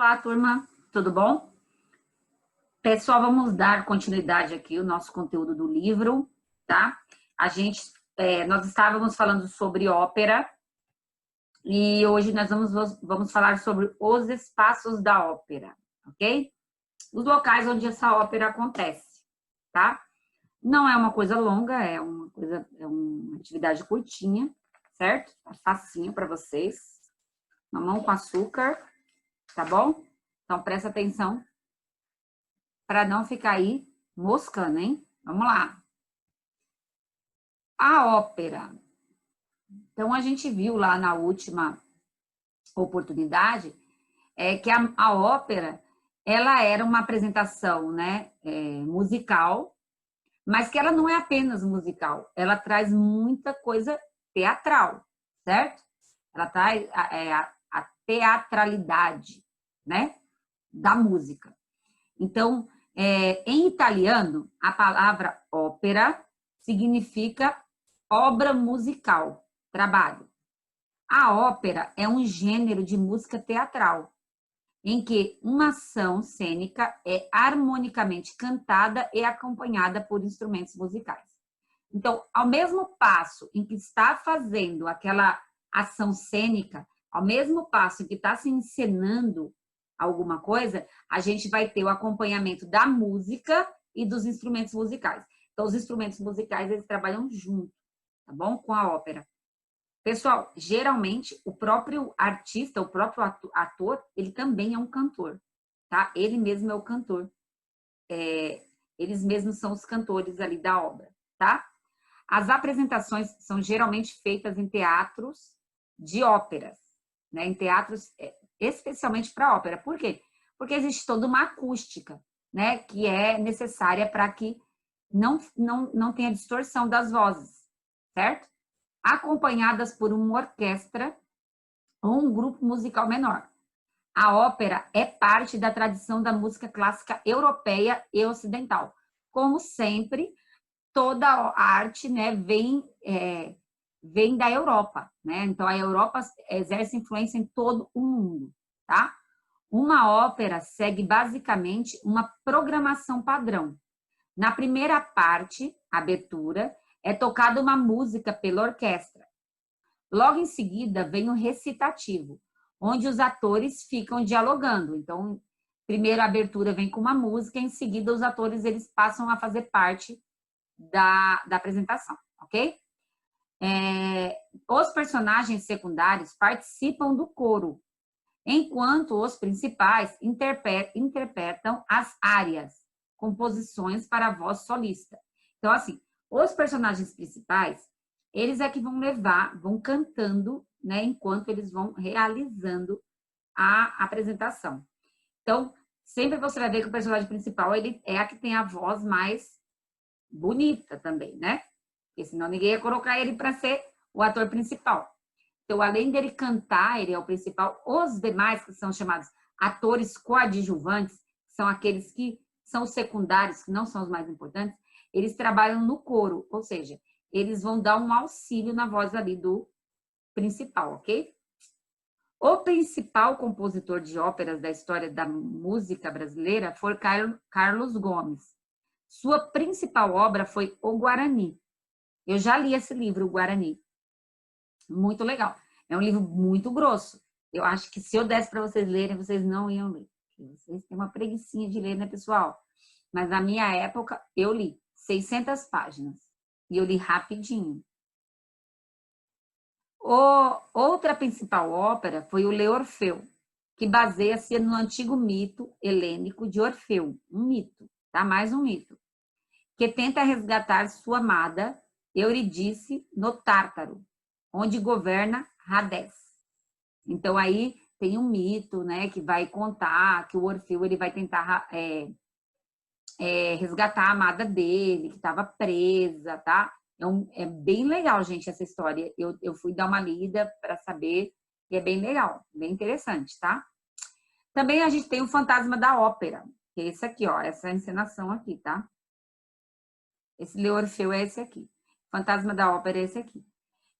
Olá, turma, tudo bom? Pessoal, vamos dar continuidade aqui ao nosso conteúdo do livro, tá? Nós estávamos falando sobre ópera e hoje nós vamos falar sobre os espaços da ópera, ok? Os locais onde essa ópera acontece, tá? Não é uma coisa longa, é uma atividade curtinha, certo? Tá facinho para vocês. Mamão com açúcar, tá bom? Então presta atenção para não ficar aí moscando, hein? Vamos lá. A ópera. Então, a gente viu lá na última oportunidade que a ópera, ela era uma apresentação, né, musical, mas que ela não é apenas musical, ela traz muita coisa teatral, certo? Ela traz a teatralidade, né, da música. Então, em italiano, a palavra ópera significa obra musical, trabalho. A ópera é um gênero de música teatral, em que uma ação cênica é harmonicamente cantada e acompanhada por instrumentos musicais. Então, ao mesmo passo em que está fazendo aquela ação cênica, ao mesmo passo em que está se encenando alguma coisa, a gente vai ter o acompanhamento da música e dos instrumentos musicais. Então, os instrumentos musicais, eles trabalham junto, tá bom? Com a ópera. Pessoal, geralmente, o próprio artista, o próprio ator, ele também é um cantor, tá? Ele mesmo é o cantor. Eles mesmos são os cantores ali da obra, tá? As apresentações são geralmente feitas em teatros de óperas, né? Em teatros especialmente para ópera. Por quê? Porque existe toda uma acústica, né? Que é necessária para que não tenha distorção das vozes, certo? Acompanhadas por uma orquestra ou um grupo musical menor. A ópera é parte da tradição da música clássica europeia e ocidental. Como sempre, toda a arte, né, vem da Europa, né? Então, a Europa exerce influência em todo o mundo, tá? Uma ópera segue basicamente uma programação padrão. Na primeira parte, abertura, é tocada uma música pela orquestra. Logo em seguida, vem o recitativo, onde os atores ficam dialogando. Então, primeiro a abertura vem com uma música, em seguida os atores eles passam a fazer parte da apresentação, ok? Os personagens secundários participam do coro, enquanto os principais interpretam as áreas, composições para a voz solista. Então, assim, os personagens principais, eles é que vão cantando, né, enquanto eles vão realizando a apresentação. Então, sempre você vai ver que o personagem principal, ele é a que tem a voz mais bonita também, né? Porque senão ninguém ia colocar ele para ser o ator principal. Então, além dele cantar, ele é o principal. Os demais, que são chamados atores coadjuvantes, são aqueles que são secundários, que não são os mais importantes, eles trabalham no coro, ou seja, eles vão dar um auxílio na voz ali do principal, ok? O principal compositor de óperas da história da música brasileira foi Carlos Gomes. Sua principal obra foi O Guarani. Eu já li esse livro, O Guarani. Muito legal. É um livro muito grosso. Eu acho que se eu desse para vocês lerem, vocês não iam ler. Vocês têm uma preguicinha de ler, né, pessoal? Mas na minha época, eu li 600 páginas. E eu li rapidinho. Outra principal ópera foi o Leorfeu, que baseia-se no antigo mito helênico de Orfeu. Um mito, tá? Mais um mito. Que tenta resgatar sua amada Eurídice no Tártaro, onde governa Hades. Então, aí tem um mito, né, que vai contar que o Orfeu ele vai tentar resgatar a amada dele, que estava presa, tá? É bem legal, gente, essa história. Eu fui dar uma lida para saber, e é bem legal, bem interessante, tá? Também a gente tem o Fantasma da Ópera, que é esse aqui, ó, essa encenação aqui, tá? Esse Leorfeu é esse aqui. O Fantasma da Ópera é esse aqui.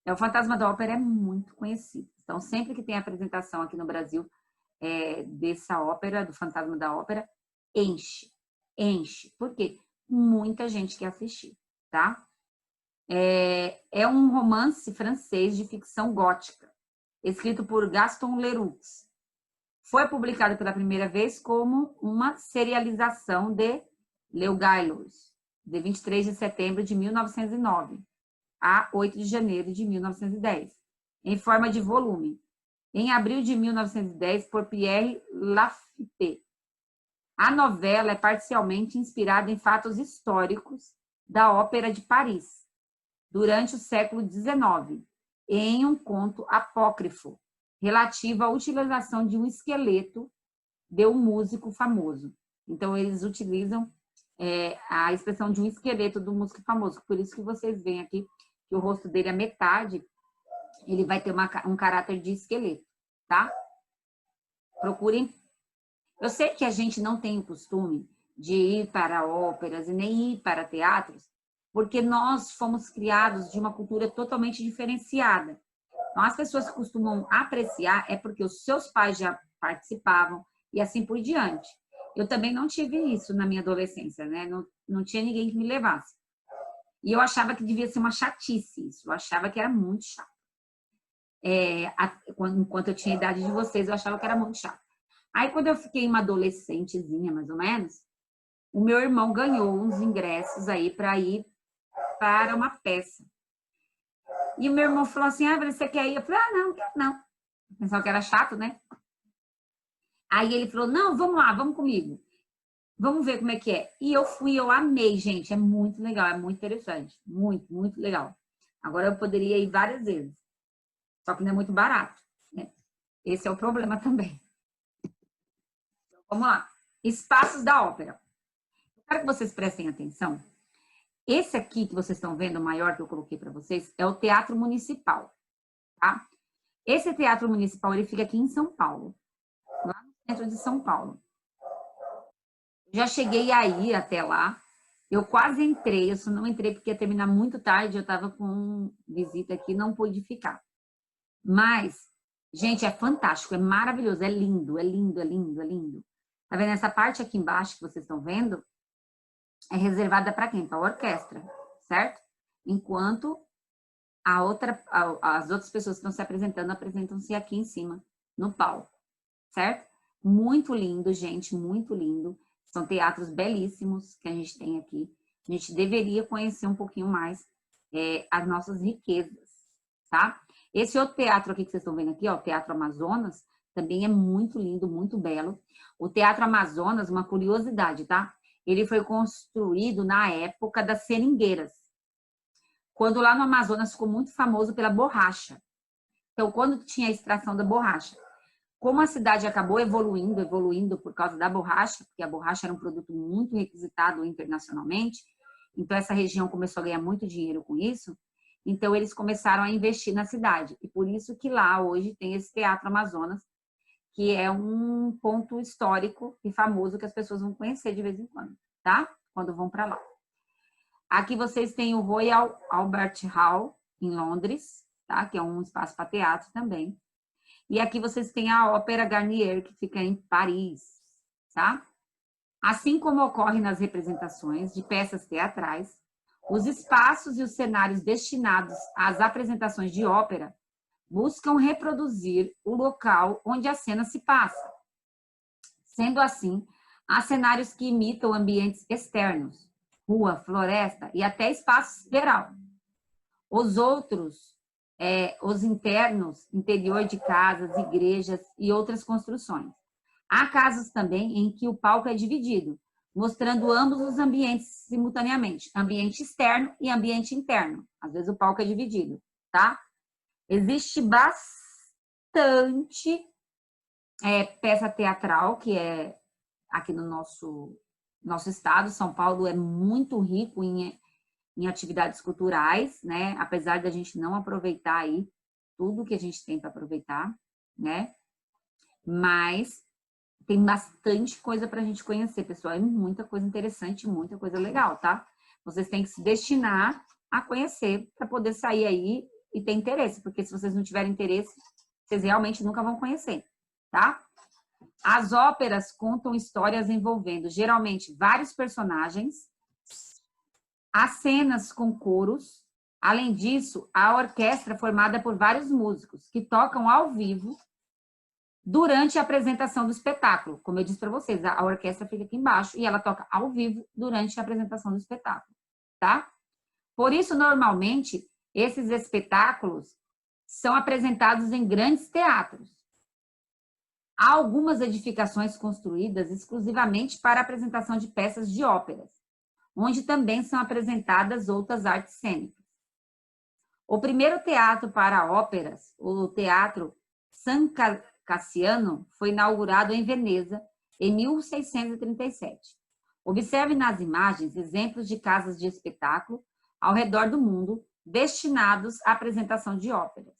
O Fantasma da Ópera é muito conhecido. Então, sempre que tem apresentação aqui no Brasil, dessa ópera, do Fantasma da Ópera, enche. Por quê? Muita gente quer assistir, tá? É um romance francês de ficção gótica, escrito por Gaston Leroux. Foi publicado pela primeira vez como uma serialização de Les Gallows, de 23 de setembro de 1909 a 8 de janeiro de 1910, em forma de volume, em abril de 1910, por Pierre Lafitte. A novela é parcialmente inspirada em fatos históricos da Ópera de Paris, durante o século XIX, em um conto apócrifo relativo à utilização de um esqueleto de um músico famoso. Então, eles utilizam a expressão de um esqueleto do músico famoso. Por isso que vocês veem aqui que o rosto dele, a metade, ele vai ter um caráter de esqueleto, tá? Procurem. Eu sei que a gente não tem o costume de ir para óperas e nem ir para teatros, porque nós fomos criados de uma cultura totalmente diferenciada. Então, as pessoas que costumam apreciar é porque os seus pais já participavam e assim por diante. Eu também não tive isso na minha adolescência, né? Não tinha ninguém que me levasse. E eu achava que devia ser uma chatice isso. Eu achava que era muito chato. Enquanto eu tinha a idade de vocês, eu achava que era muito chato. Aí, quando eu fiquei uma adolescentezinha, mais ou menos, o meu irmão ganhou uns ingressos aí para ir para uma peça. E o meu irmão falou assim, você quer ir? Eu falei, não quero não. Pensava que era chato, né? Aí ele falou, não, vamos lá, vamos comigo. Vamos ver como é que é. E eu fui, eu amei, gente. É muito legal, é muito interessante. Muito, muito legal. Agora eu poderia ir várias vezes. Só que não é muito barato, né? Esse é o problema também. Então, vamos lá. Espaços da ópera. Eu quero que vocês prestem atenção. Esse aqui que vocês estão vendo, o maior que eu coloquei para vocês, é o Teatro Municipal, tá? Esse Teatro Municipal, ele fica aqui em São Paulo, lá no centro de São Paulo. Já cheguei aí até lá, eu quase entrei, eu só não entrei porque ia terminar muito tarde, eu estava com visita aqui, não pude ficar. Mas, gente, é fantástico, é maravilhoso, é lindo, é lindo, é lindo, é lindo. Tá vendo essa parte aqui embaixo que vocês estão vendo? É reservada para quem? Para a orquestra, certo? Enquanto as outras pessoas que estão se apresentando, apresentam-se aqui em cima, no palco, certo? Muito lindo, gente, muito lindo. São teatros belíssimos que a gente tem aqui. A gente deveria conhecer um pouquinho mais as nossas riquezas, tá? Esse outro teatro aqui que vocês estão vendo aqui, ó, o Teatro Amazonas, também é muito lindo, muito belo. O Teatro Amazonas, uma curiosidade, tá? Ele foi construído na época das seringueiras, quando lá no Amazonas ficou muito famoso pela borracha. Então, quando tinha a extração da borracha. Como a cidade acabou evoluindo por causa da borracha, porque a borracha era um produto muito requisitado internacionalmente, então essa região começou a ganhar muito dinheiro com isso, então eles começaram a investir na cidade. E por isso que lá hoje tem esse Teatro Amazonas, que é um ponto histórico e famoso que as pessoas vão conhecer de vez em quando, tá? Quando vão para lá. Aqui vocês têm o Royal Albert Hall, em Londres, tá? Que é um espaço para teatro também. E aqui vocês têm a Ópera Garnier, que fica em Paris, tá? Assim como ocorre nas representações de peças teatrais, os espaços e os cenários destinados às apresentações de ópera buscam reproduzir o local onde a cena se passa. Sendo assim, há cenários que imitam ambientes externos, rua, floresta e até espaço sideral. Os outros, os internos, interior de casas, igrejas e outras construções. Há casos também em que o palco é dividido, mostrando ambos os ambientes simultaneamente, ambiente externo e ambiente interno. Às vezes o palco é dividido, tá? Existe bastante peça teatral, que é aqui no nosso estado. São Paulo é muito rico em atividades culturais, né? Apesar da gente não aproveitar aí tudo que a gente tem para aproveitar, né? Mas tem bastante coisa para a gente conhecer, pessoal. É muita coisa interessante, muita coisa legal, tá? Vocês têm que se destinar a conhecer para poder sair aí e ter interesse, porque se vocês não tiverem interesse, vocês realmente nunca vão conhecer, tá? As óperas contam histórias envolvendo, geralmente, vários personagens, há cenas com coros. Além disso, a orquestra é formada por vários músicos que tocam ao vivo durante a apresentação do espetáculo. Como eu disse para vocês, a orquestra fica aqui embaixo e ela toca ao vivo durante a apresentação do espetáculo, tá? Por isso, normalmente, esses espetáculos são apresentados em grandes teatros. Há algumas edificações construídas exclusivamente para a apresentação de peças de óperas, onde também são apresentadas outras artes cênicas. O primeiro teatro para óperas, o Teatro San Cassiano, foi inaugurado em Veneza em 1637. Observe nas imagens exemplos de casas de espetáculo ao redor do mundo destinados à apresentação de óperas.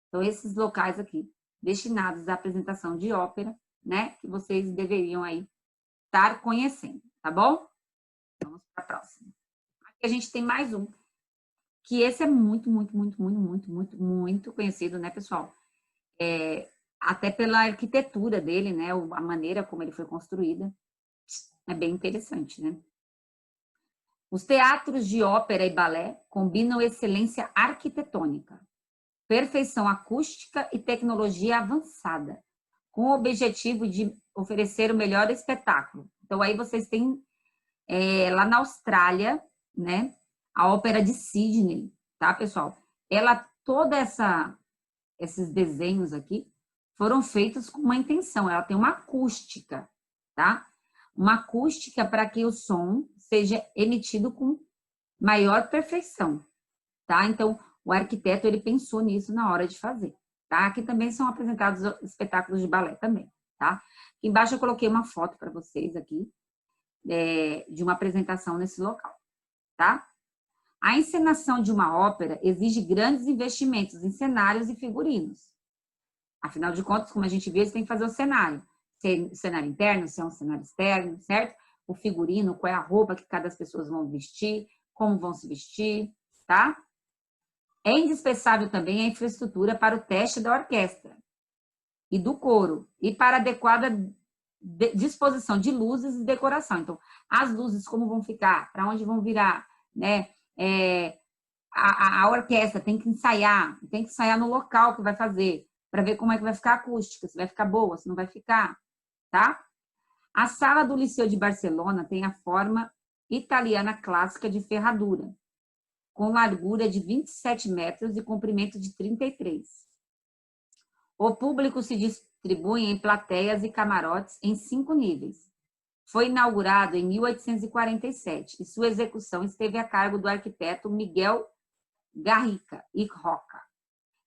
Então, esses locais aqui, destinados à apresentação de ópera, né, que vocês deveriam aí estar conhecendo, tá bom? Vamos para a próxima. Aqui a gente tem mais um, que esse é muito conhecido, né, pessoal? Até pela arquitetura dele, né, a maneira como ele foi construída, é bem interessante, né? Os teatros de ópera e balé combinam excelência arquitetônica, perfeição acústica e tecnologia avançada, com o objetivo de oferecer o melhor espetáculo. Então, aí vocês têm, lá na Austrália, né, a Ópera de Sydney, tá, pessoal? Esses desenhos aqui foram feitos com uma intenção, ela tem uma acústica, tá? Uma acústica para que o som seja emitido com maior perfeição, tá? Então, o arquiteto, ele pensou nisso na hora de fazer, tá? Aqui também são apresentados espetáculos de balé também, tá? Aqui embaixo eu coloquei uma foto para vocês aqui, de uma apresentação nesse local, tá? A encenação de uma ópera exige grandes investimentos em cenários e figurinos. Afinal de contas, como a gente viu, eles têm que fazer o cenário. Se é um cenário interno, se é um cenário externo, certo? O figurino, qual é a roupa que cada pessoa vão vestir, como vão se vestir, tá? É indispensável também a infraestrutura para o teste da orquestra e do coro e para adequada disposição de luzes e decoração. Então, as luzes como vão ficar, para onde vão virar, né? A orquestra tem que ensaiar no local que vai fazer, para ver como é que vai ficar a acústica, se vai ficar boa, se não vai ficar, tá? A sala do Liceu de Barcelona tem a forma italiana clássica de ferradura, com largura de 27 metros e comprimento de 33. O público se distribui em plateias e camarotes em 5 níveis. Foi inaugurado em 1847 e sua execução esteve a cargo do arquiteto Miguel Garriga e Roca.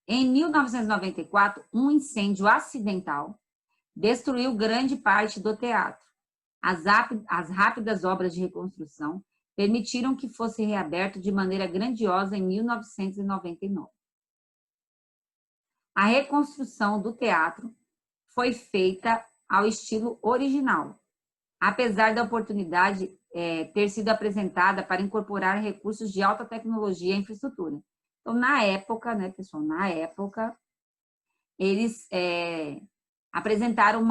Em 1994, um incêndio acidental destruiu grande parte do teatro. As rápidas obras de reconstrução permitiram que fosse reaberto de maneira grandiosa em 1999. A reconstrução do teatro foi feita ao estilo original, apesar da oportunidade ter sido apresentada para incorporar recursos de alta tecnologia à infraestrutura. Então, na época, né, pessoal, eles apresentaram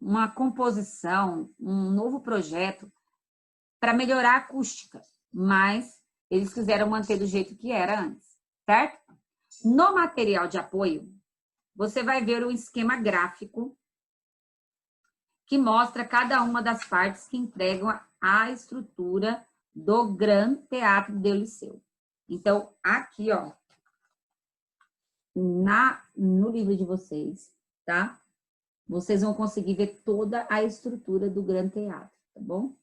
uma composição, um novo projeto para melhorar a acústica, mas eles quiseram manter do jeito que era antes, certo? No material de apoio, você vai ver um esquema gráfico que mostra cada uma das partes que entregam a estrutura do Gran Teatro do Liceu. Então, aqui, ó, no livro de vocês, tá? Vocês vão conseguir ver toda a estrutura do Gran Teatro, tá bom?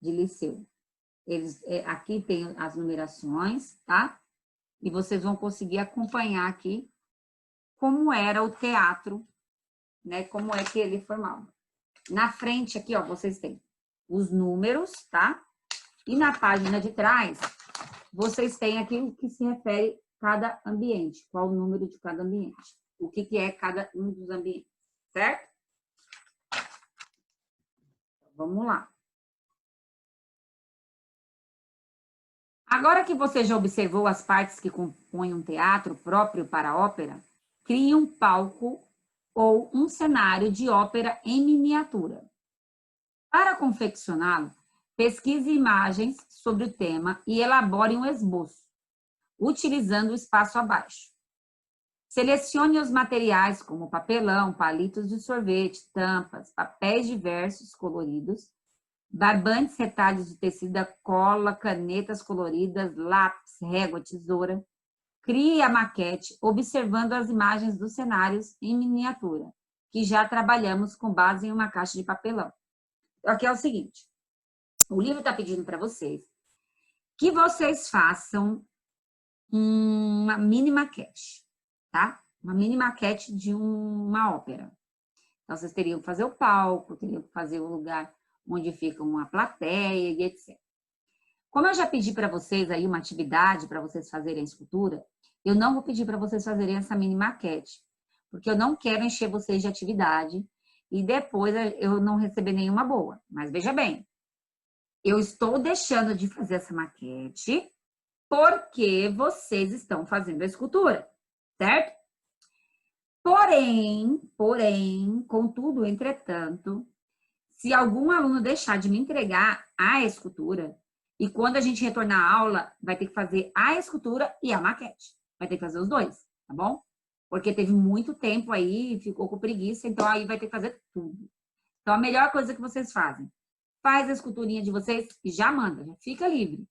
De Liceu. Aqui tem as numerações, tá? E vocês vão conseguir acompanhar aqui como era o teatro, né? Como é que ele formava. Na frente aqui, ó, vocês têm os números, tá? E na página de trás, vocês têm aqui o que se refere a cada ambiente, qual o número de cada ambiente, o que é cada um dos ambientes, certo? Vamos lá. Agora que você já observou as partes que compõem um teatro próprio para a ópera, crie um palco ou um cenário de ópera em miniatura. Para confeccioná-lo, pesquise imagens sobre o tema e elabore um esboço, utilizando o espaço abaixo. Selecione os materiais como papelão, palitos de sorvete, tampas, papéis diversos coloridos, barbantes, retalhos de tecido, cola, canetas coloridas, lápis, régua, tesoura. Crie a maquete observando as imagens dos cenários em miniatura, que já trabalhamos com base em uma caixa de papelão. Aqui é o seguinte, o livro está pedindo para vocês que vocês façam uma mini maquete, tá? Uma mini maquete de uma ópera. Então, vocês teriam que fazer o palco, teriam que fazer o lugar onde fica uma plateia e etc. Como eu já pedi para vocês aí uma atividade para vocês fazerem a escultura, eu não vou pedir para vocês fazerem essa mini maquete, porque eu não quero encher vocês de atividade e depois eu não receber nenhuma boa. Mas veja bem, eu estou deixando de fazer essa maquete porque vocês estão fazendo a escultura, certo? Porém, contudo, entretanto, se algum aluno deixar de me entregar a escultura, e quando a gente retornar à aula, vai ter que fazer a escultura e a maquete. Vai ter que fazer os dois, tá bom? Porque teve muito tempo aí, ficou com preguiça, então aí vai ter que fazer tudo. Então, a melhor coisa que vocês fazem, faz a esculturinha de vocês e já manda, já fica livre,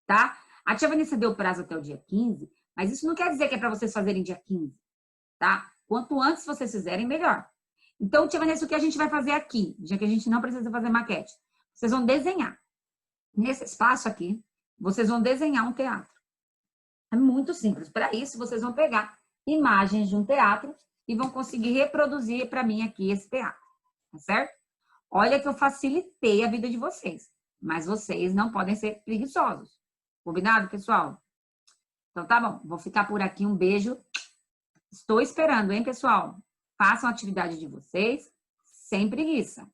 tá? A tia Vanessa deu prazo até o dia 15, mas isso não quer dizer que é para vocês fazerem dia 15, tá? Quanto antes vocês fizerem, melhor. Então, tia Vanessa, o que a gente vai fazer aqui? Já que a gente não precisa fazer maquete. Vocês vão desenhar. Nesse espaço aqui, vocês vão desenhar um teatro. É muito simples. Para isso, vocês vão pegar imagens de um teatro e vão conseguir reproduzir para mim aqui esse teatro. Tá certo? Olha que eu facilitei a vida de vocês. Mas vocês não podem ser preguiçosos. Combinado, pessoal? Então, tá bom. Vou ficar por aqui. Um beijo. Estou esperando, hein, pessoal? Façam a atividade de vocês sem preguiça.